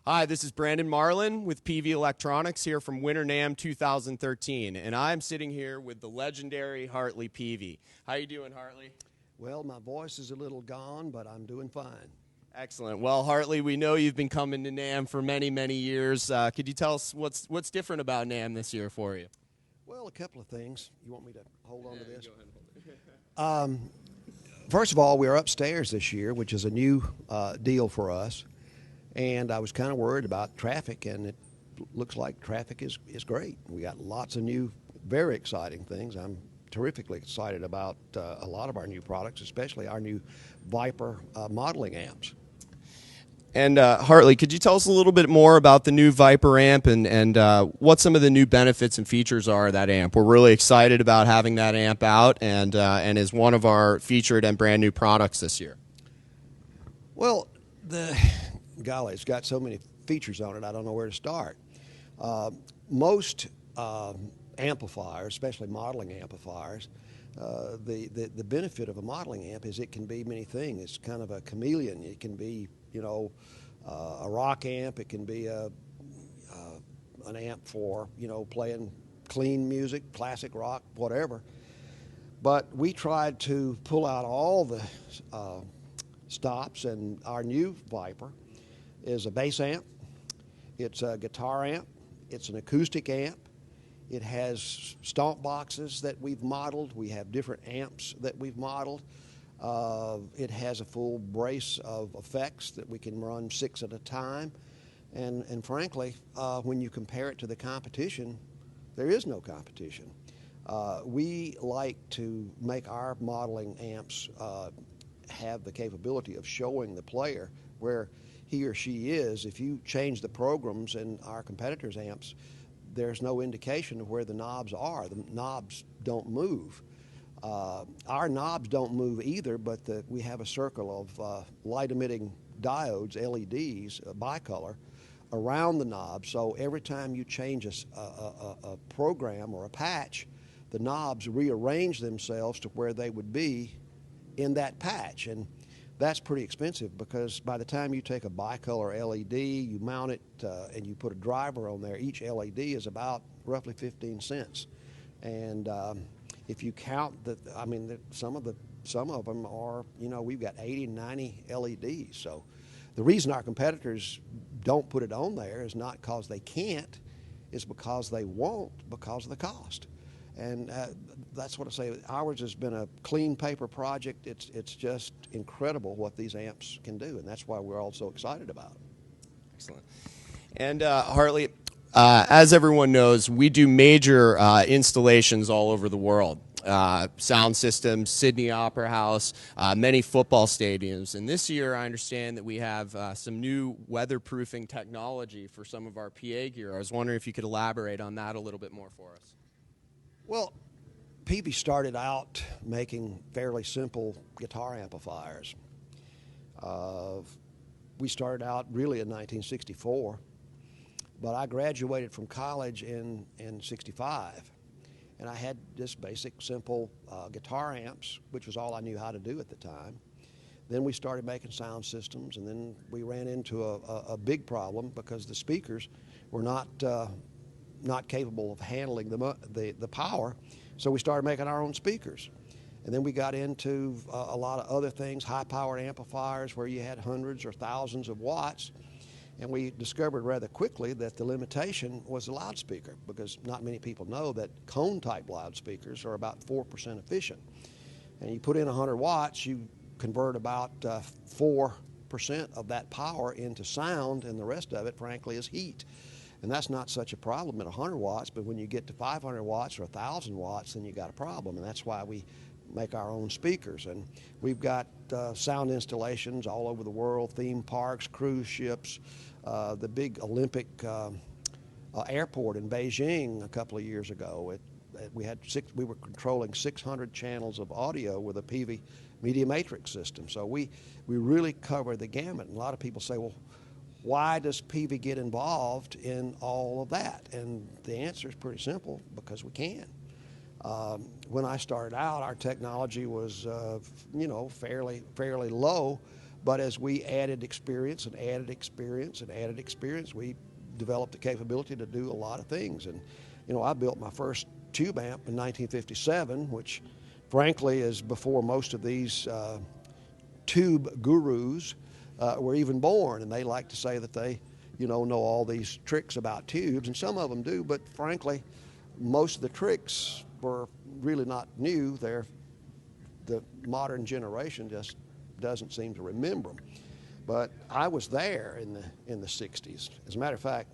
Hi, this is Brandon Marlin with Peavey Electronics here from WNAMM 2013, and I'm sitting here with the legendary Hartley Peavey. How you doing, Hartley? Well, my voice is a little gone, but I'm doing fine. Excellent. Well, Hartley, we know you've been coming to NAMM for many, many years. Could you tell us what's different about NAMM this year for you? Well, a couple of things. You want me to hold on to this? Go ahead and hold it. First of all, we're upstairs this year, which is a new deal for us. And I was kind of worried about traffic, and it looks like traffic is great. We got lots of new, very exciting things. I'm terrifically excited about a lot of our new products, especially our new Viper modeling amps. And Hartley, could you tell us a little bit more about the new Viper amp and what some of the new benefits and features are of that amp? We're really excited about having that amp out and is one of our featured and brand new products this year. Well, golly, it's got so many features on it, I don't know where to start. Most amplifiers, especially modeling amplifiers, the benefit of a modeling amp is it can be many things. It's kind of a chameleon. It can be, a rock amp. It can be an amp for, playing clean music, classic rock, whatever. But we tried to pull out all the stops, and our new Viper is a bass amp, it's a guitar amp, it's an acoustic amp, it has stomp boxes that we've modeled, we have different amps that we've modeled, it has a full brace of effects that we can run 6 at a time, and frankly, when you compare it to the competition, there is no competition. We like to make our modeling amps have the capability of showing the player where he or she is. If you change the programs in our competitors' amps, there's no indication of where the knobs are. The knobs don't move. Our knobs don't move either, but we have a circle of light-emitting diodes, LEDs, bicolor, around the knob. So every time you change a program or a patch, the knobs rearrange themselves to where they would be in that patch. And that's pretty expensive because by the time you take a bicolor LED, you mount it and you put a driver on there, each LED is about roughly 15 cents. And if you count some of them are, we've got 80, 90 LEDs. So the reason our competitors don't put it on there is not because they can't, it's because they won't, because of the cost. And that's what I say. Ours has been a clean paper project. It's just incredible what these amps can do, and that's why we're all so excited about it. Excellent. And Hartley, as everyone knows, we do major installations all over the world. Sound systems, Sydney Opera House, many football stadiums. And this year I understand that we have some new weatherproofing technology for some of our PA gear. I was wondering if you could elaborate on that a little bit more for us. Well, Peavey started out making fairly simple guitar amplifiers. We started out really in 1964, but I graduated from college in 65, and I had just basic, simple guitar amps, which was all I knew how to do at the time. Then we started making sound systems, and then we ran into a big problem because the speakers were not capable of handling the power, so we started making our own speakers. And then we got into a lot of other things, high-powered amplifiers where you had hundreds or thousands of watts, and we discovered rather quickly that the limitation was the loudspeaker, because not many people know that cone-type loudspeakers are about 4% efficient. And you put in 100 watts, you convert about 4% of that power into sound, and the rest of it, frankly, is heat. And that's not such a problem at 100 watts, but when you get to 500 watts or 1,000 watts, then you got a problem, and that's why we make our own speakers. And we've got sound installations all over the world, theme parks, cruise ships, the big Olympic airport in Beijing a couple of years ago. We were controlling 600 channels of audio with a Peavey Media Matrix system. So we really cover the gamut. And a lot of people say, well, why does Peavey get involved in all of that? And the answer is pretty simple: because we can. When I started out, our technology was, fairly low, But as we added experience and added experience and added experience, we developed the capability to do a lot of things. And, you know, I built my first tube amp in 1957, which frankly is before most of these tube gurus were even born. And they like to say that they, you know all these tricks about tubes, and some of them do, but frankly, most of the tricks were really not new. The modern generation just doesn't seem to remember them. But I was there in the 60s. As a matter of fact,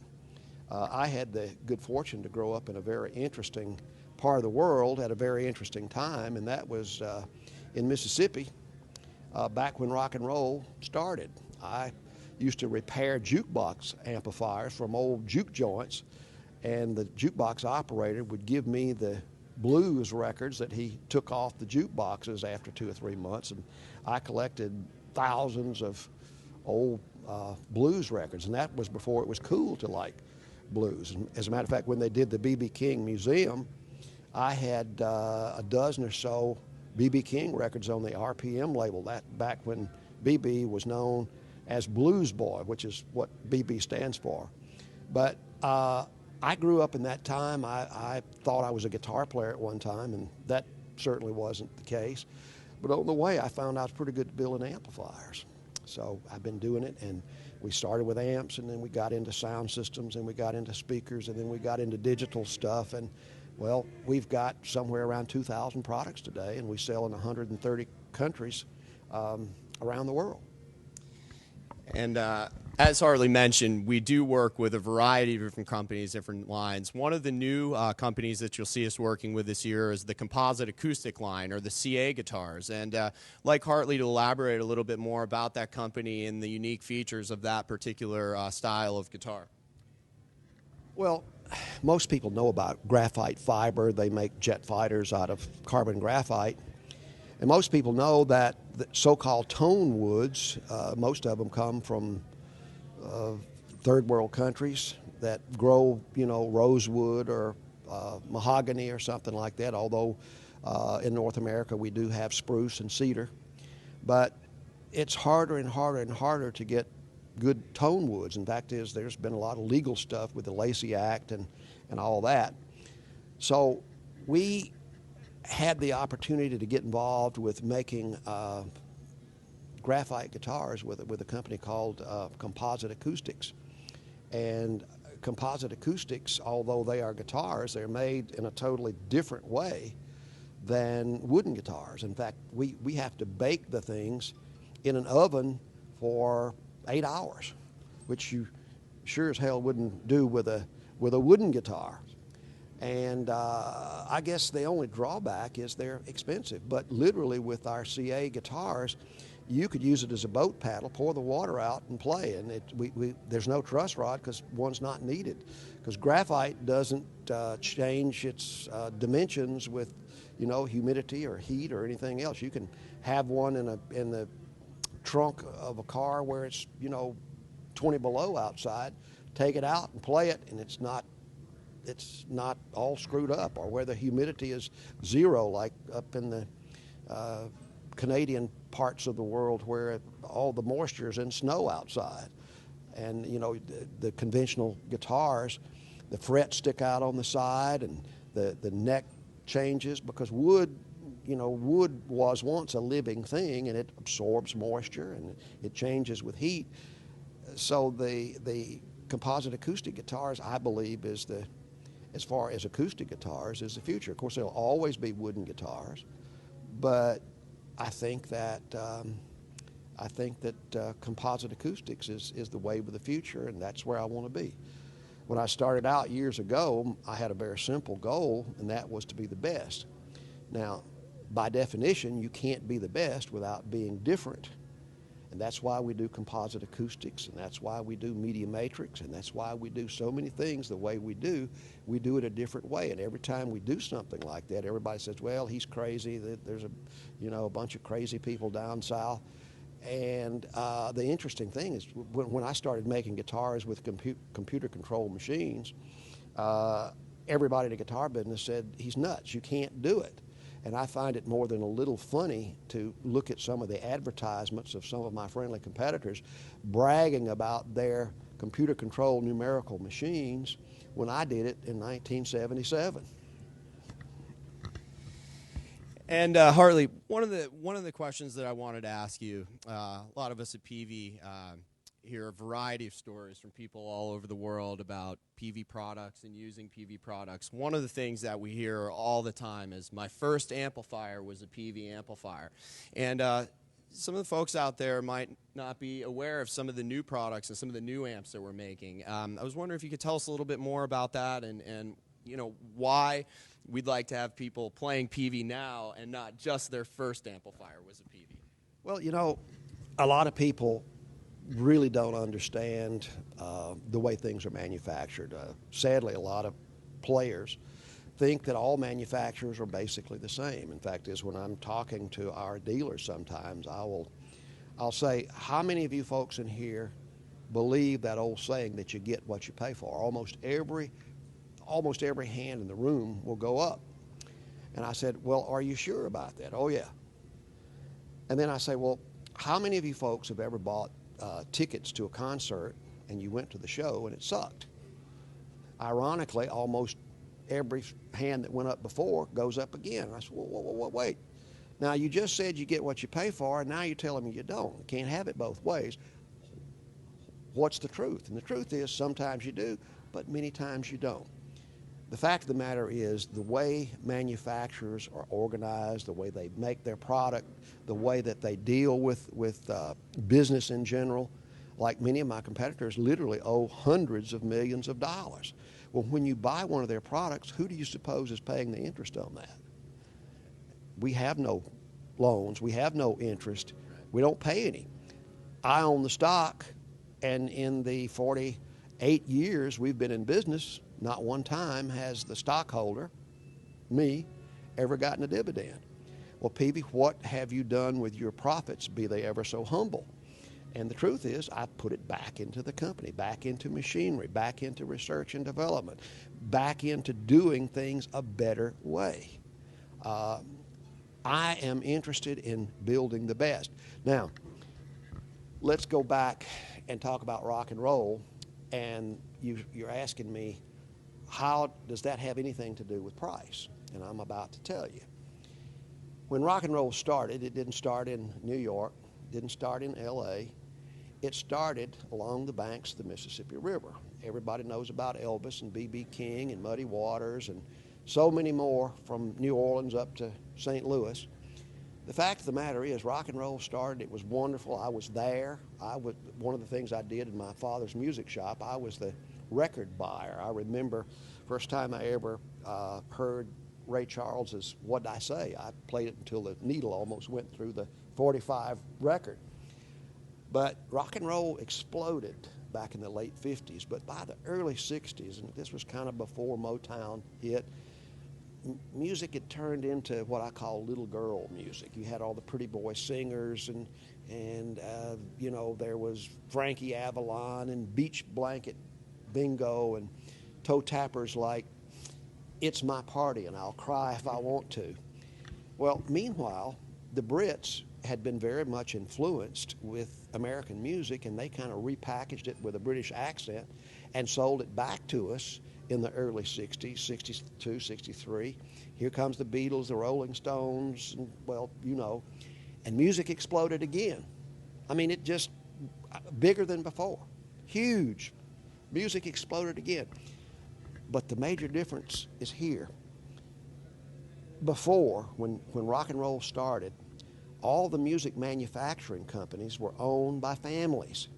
I had the good fortune to grow up in a very interesting part of the world at a very interesting time, and that was in Mississippi, back when rock and roll started. I used to repair jukebox amplifiers from old juke joints, and the jukebox operator would give me the blues records that he took off the jukeboxes after 2 or 3 months, and I collected thousands of old blues records, and that was before it was cool to like blues. And as a matter of fact, when they did the B.B. King Museum, I had a dozen or so B.B. King records on the RPM label, that back when B.B. was known as Blues Boy, which is what B.B. stands for. But I grew up in that time. I thought I was a guitar player at one time, and that certainly wasn't the case. But on the way, I found I was pretty good at building amplifiers. So I've been doing it, and we started with amps, and then we got into sound systems, and we got into speakers, and then we got into digital stuff. And, well, we've got somewhere around 2,000 products today, and we sell in 130 countries around the world. And as Hartley mentioned, we do work with a variety of different companies, different lines. One of the new companies that you'll see us working with this year is the Composite Acoustic line, or the CA guitars. And I'd like Hartley to elaborate a little bit more about that company and the unique features of that particular style of guitar. Well, most people know about graphite fiber. They make jet fighters out of carbon graphite. And most people know that the so-called tone woods, most of them come from third world countries that grow, rosewood or mahogany or something like that, although in North America we do have spruce and cedar. But it's harder and harder and harder to get good tone woods. In fact, there's been a lot of legal stuff with the Lacey Act and all that. So we had the opportunity to get involved with making graphite guitars with a company called Composite Acoustics. And Composite Acoustics, although they are guitars, they're made in a totally different way than wooden guitars. In fact, we have to bake the things in an oven for 8 hours, which you sure as hell wouldn't do with a wooden guitar. And I guess the only drawback is they're expensive. But literally with our CA guitars, you could use it as a boat paddle, pour the water out and play. And there's no truss rod because one's not needed. Because graphite doesn't change its dimensions with, humidity or heat or anything else. You can have one in the trunk of a car where it's, 20 below outside, take it out and play it, and it's not all screwed up, or where the humidity is 0, like up in the Canadian parts of the world where all the moisture is in snow outside. And the conventional guitars, the frets stick out on the side, and the neck changes because wood was once a living thing, and it absorbs moisture and it changes with heat. So the Composite Acoustic guitars, I believe, as far as acoustic guitars, is the future. Of course, there'll always be wooden guitars, but I think that Composite Acoustics is the wave of the future, and that's where I want to be. When I started out years ago, I had a very simple goal, and that was to be the best. Now, by definition, you can't be the best without being different. And that's why we do Composite Acoustics, and that's why we do Media Matrix, and that's why we do so many things the way we do. We do it a different way, and every time we do something like that, everybody says, well, he's crazy. There's a bunch of crazy people down south. And the interesting thing is when I started making guitars with computer-controlled machines, everybody in the guitar business said, he's nuts. You can't do it. And I find it more than a little funny to look at some of the advertisements of some of my friendly competitors bragging about their computer-controlled numerical machines when I did it in 1977. And Hartley, one of the questions that I wanted to ask you, a lot of us at Peavey hear a variety of stories from people all over the world about Peavey products and using Peavey products. One of the things that we hear all the time is, my first amplifier was a Peavey amplifier. And some of the folks out there might not be aware of some of the new products and some of the new amps that we're making. I was wondering if you could tell us a little bit more about that, and you know, why we'd like to have people playing Peavey now and not just their first amplifier was a Peavey. Well, you know, a lot of people really don't understand the way things are manufactured. Sadly, a lot of players think that all manufacturers are basically the same. In fact, is when I'm talking to our dealers sometimes, I'll say, how many of you folks in here believe that old saying that you get what you pay for? Almost every hand in the room will go up. And I said, well, are you sure about that? Oh, yeah. And then I say, well, how many of you folks have ever bought tickets to a concert and you went to the show and it sucked? Ironically, almost every hand that went up before goes up again. I said, well, wait. Now, you just said you get what you pay for, and now you're telling me you don't. You can't have it both ways. What's the truth? And the truth is, sometimes you do, but many times you don't. The fact of the matter is, the way manufacturers are organized, the way they make their product, the way that they deal with business in general, like many of my competitors literally owe hundreds of millions of dollars. Well, when you buy one of their products, who do you suppose is paying the interest on that? We have no loans. We have no interest. We don't pay any. I own the stock, and in the 48 years we've been in business, not one time has the stockholder, me, ever gotten a dividend. Well, Peavey, what have you done with your profits, be they ever so humble? And the truth is, I put it back into the company, back into machinery, back into research and development, back into doing things a better way. I am interested in building the best. Now, let's go back and talk about rock and roll. And you're asking me, how does that have anything to do with price? And I'm about to tell you. When rock and roll started, it didn't start in New York, didn't start in LA. It started along the banks of the Mississippi River. Everybody knows about Elvis and B.B. King and Muddy Waters and so many more, from New Orleans up to St. Louis. The fact of the matter is, rock and roll started. It was wonderful. I was there. One of the things I did in my father's music shop, I was the record buyer. I remember first time I ever heard Ray Charles's What'd I Say? I played it until the needle almost went through the 45 record. But rock and roll exploded back in the late 50s. But by the early 60s, and this was kind of before Motown hit, music had turned into what I call little girl music. You had all the pretty boy singers, and you know, there was Frankie Avalon and Beach Blanket Bingo and toe tappers like It's My Party and I'll Cry If I Want To. Well, meanwhile, the Brits had been very much influenced with American music, and they kind of repackaged it with a British accent and sold it back to us in the early 60s, 62, 63. Here comes the Beatles, the Rolling Stones, and, well, you know. And music exploded again. I mean, it just, bigger than before. Huge. Music exploded again. But the major difference is here. Before, when rock and roll started, all the music manufacturing companies were owned by families.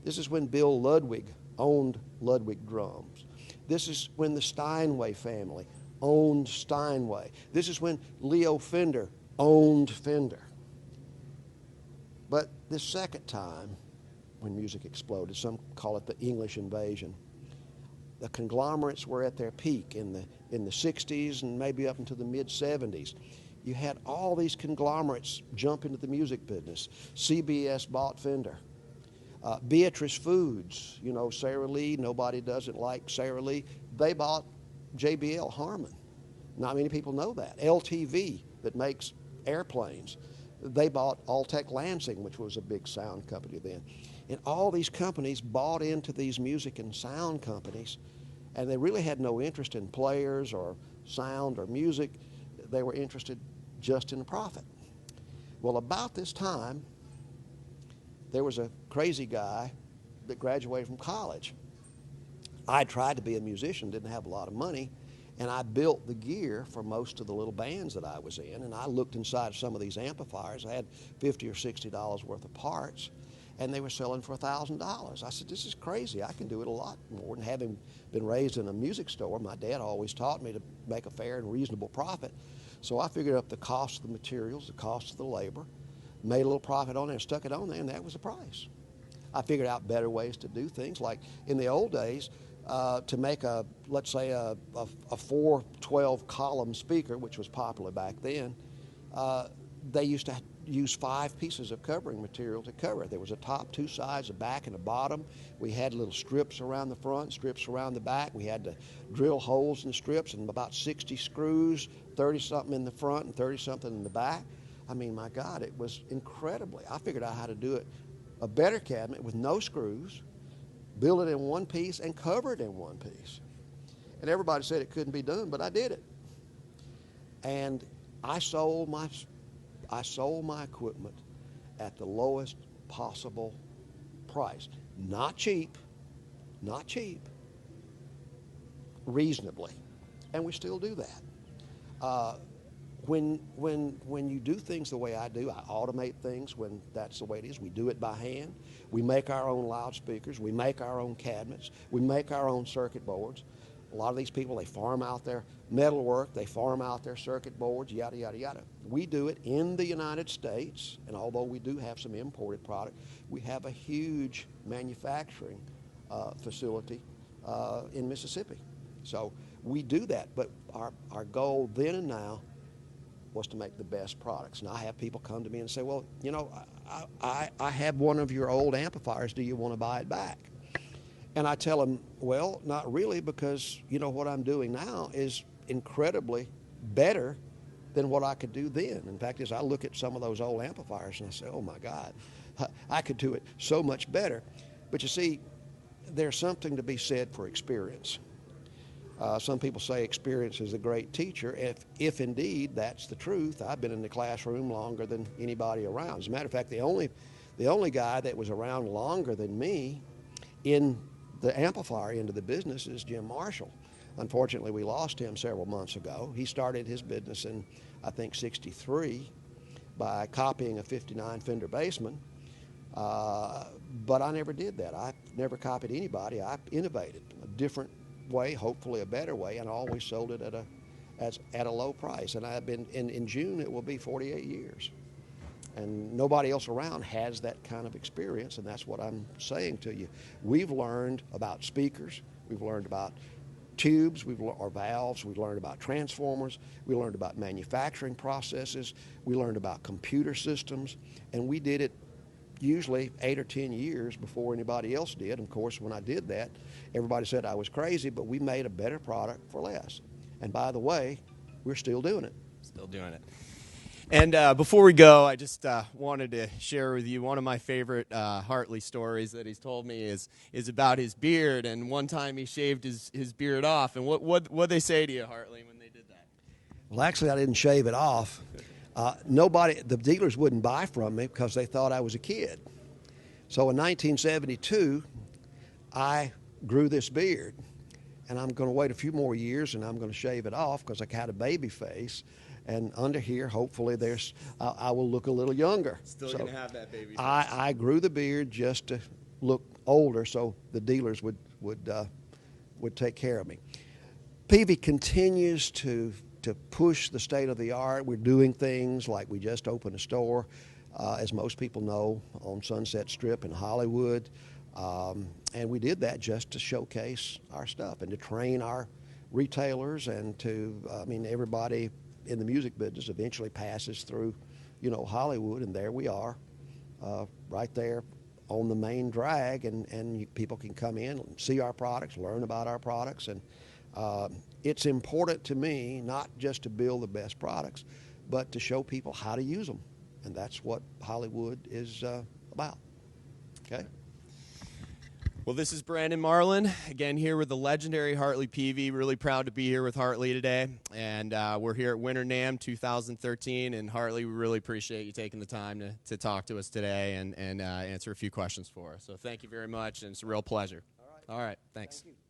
This is when Bill Ludwig owned Ludwig Drums. This is when the Steinway family owned Steinway. This is when Leo Fender owned Fender. But this second time, when music exploded, some call it the English invasion, the conglomerates were at their peak in the 60s and maybe up into the mid-70s. You had all these conglomerates jump into the music business. CBS bought Fender. Beatrice Foods, you know, Sara Lee, nobody doesn't like Sara Lee. They bought JBL Harmon. Not many people know that. LTV, that makes airplanes. They bought Altec Lansing, which was a big sound company then. And all these companies bought into these music and sound companies, and they really had no interest in players or sound or music. They were interested just in the profit. Well, about this time, there was a crazy guy that graduated from college. I tried to be a musician, didn't have a lot of money, and I built the gear for most of the little bands that I was in, and I looked inside some of these amplifiers. I had $50 or $60 worth of parts, and they were selling for $1,000. I said, this is crazy. I can do it a lot more. And having been raised in a music store, my dad always taught me to make a fair and reasonable profit. So I figured up the cost of the materials, the cost of the labor, made a little profit on there, stuck it on there, and that was the price. I figured out better ways to do things. Like in the old days, to make let's say a 412 column speaker, which was popular back then, they used to use 5 pieces of covering material to cover it. There was a top, 2 sides, a back, and a bottom. We had little strips around the front, strips around the back. We had to drill holes in the strips and about 60 screws, 30-something in the front and 30-something in the back. I mean, my God, it was incredibly. I figured out how to do it, a better cabinet with no screws, build it in one piece and cover it in one piece. And everybody said it couldn't be done, but I did it. And I sold my equipment at the lowest possible price. Not cheap, reasonably. And we still do that. When you do things the way I do, I automate things when that's the way it is. We do it by hand. We make our own loudspeakers. We make our own cabinets. We make our own circuit boards. A lot of these people, they farm out their metalwork. They farm out their circuit boards, yada, yada, yada. We do it in the United States, and although we do have some imported product, we have a huge manufacturing facility in Mississippi. So we do that, but our goal then and now was to make the best products. And I have people come to me and say, well, you know, I have one of your old amplifiers. Do you want to buy it back? And I tell them, well, not really, because, you know, what I'm doing now is incredibly better than what I could do then. In fact, as I look at some of those old amplifiers and I say, oh my God, I could do it so much better. But you see, there's something to be said for experience. Some people say experience is a great teacher. If indeed that's the truth, I've been in the classroom longer than anybody around. As a matter of fact, the only guy that was around longer than me in the amplifier end of the business is Jim Marshall. Unfortunately, we lost him several months ago. He started his business in, I think, '63 by copying a '59 Fender Bassman. But I never did that. I never copied anybody. I innovated a different way, hopefully a better way, and I always sold it at a low price. And I've been in June, it will be 48 years. And nobody else around has that kind of experience, and that's what I'm saying to you. We've learned about speakers, we've learned about tubes, or valves, we've learned about transformers, we learned about manufacturing processes, we learned about computer systems, and we did it usually 8 or 10 years before anybody else did. And of course, when I did that, everybody said I was crazy, but we made a better product for less. And by the way, we're still doing it. Still doing it. And before we go, I just wanted to share with you one of my favorite Hartley stories that he's told me is about his beard. And one time he shaved his beard off. And what'd they say to you, Hartley, when they did that? Well, actually, I didn't shave it off. The dealers wouldn't buy from me because they thought I was a kid. So in 1972, I grew this beard. And I'm going to wait a few more years and I'm going to shave it off because I had a baby face. And under here, hopefully, I will look a little younger. Still going to have that baby face. I grew the beard just to look older, so the dealers would take care of me. Peavey continues to push the state of the art. We're doing things like we just opened a store, as most people know, on Sunset Strip in Hollywood, and we did that just to showcase our stuff and to train our retailers and everybody in the music business eventually passes through, Hollywood, and there we are, right there on the main drag, and people can come in and see our products, learn about our products, and it's important to me not just to build the best products, but to show people how to use them. And that's what Hollywood is about. Okay? Well, this is Brandon Marlin, again here with the legendary Hartley Peavey. Really proud to be here with Hartley today. And we're here at WNAMM 2013. And Hartley, we really appreciate you taking the time to talk to us today and answer a few questions for us. So thank you very much, and it's a real pleasure. All right. All right, thanks. Thank you.